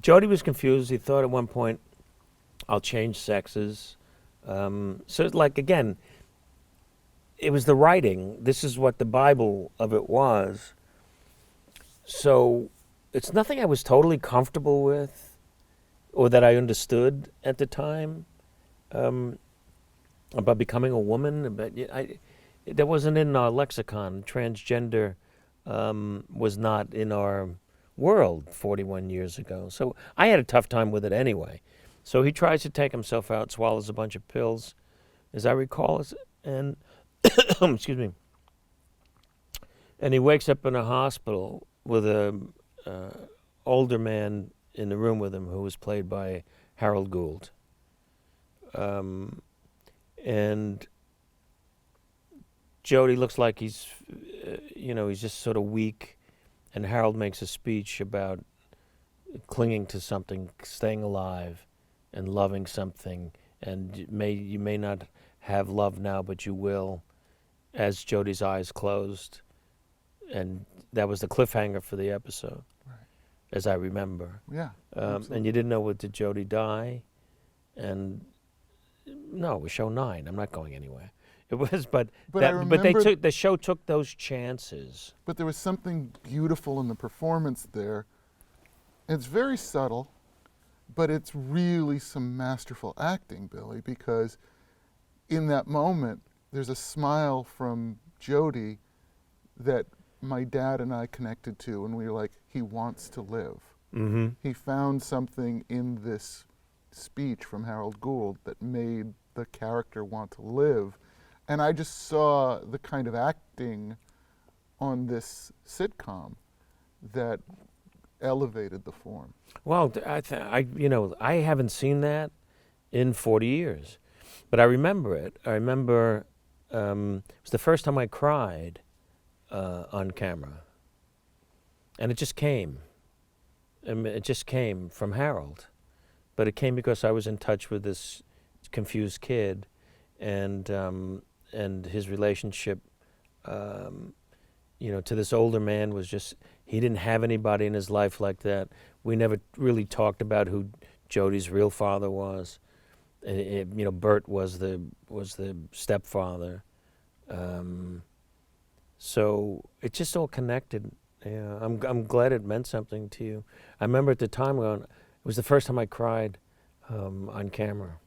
Jodie was confused. He thought at one point, I'll change sexes. So it's like, again, it was the writing. This is what the Bible of it was. So it's nothing I was totally comfortable with or that I understood at the time, about becoming a woman. But that wasn't in our lexicon. Transgender was not in our world 41 years ago. So I had a tough time with it anyway. So he tries to take himself out, swallows a bunch of pills, as I recall, and excuse me. And he wakes up in a hospital with a older man in the room with him who was played by Harold Gould. And Jodie looks like he's just sort of weak. And Harold makes a speech about clinging to something, staying alive, and loving something. And you may not have love now, but you will, as Jodie's eyes closed. And that was the cliffhanger for the episode, Right. as I remember. Yeah. And you didn't know, did Jodie die? And no, it was show 9. I'm not going anywhere. It was, but I remember, the show took those chances. but there was something beautiful in the performance there. It's very subtle, but it's really some masterful acting, Billy, because in that moment, there's a smile from Jodie that my dad and I connected to, and we were like, he wants to live. Mm-hmm. He found something in this speech from Harold Gould that made the character want to live. And I just saw the kind of acting on this sitcom that elevated the form. Well, I haven't seen that in 40 years, but I remember it. I remember it was the first time I cried on camera, and it just came. It just came from Harold, but it came because I was in touch with this confused kid, and his relationship, to this older man was just, he didn't have anybody in his life like that. We never really talked about who Jodie's real father was. Bert was the stepfather. So it just all connected. Yeah, I'm glad it meant something to you. I remember at the time going, it was the first time I cried on camera.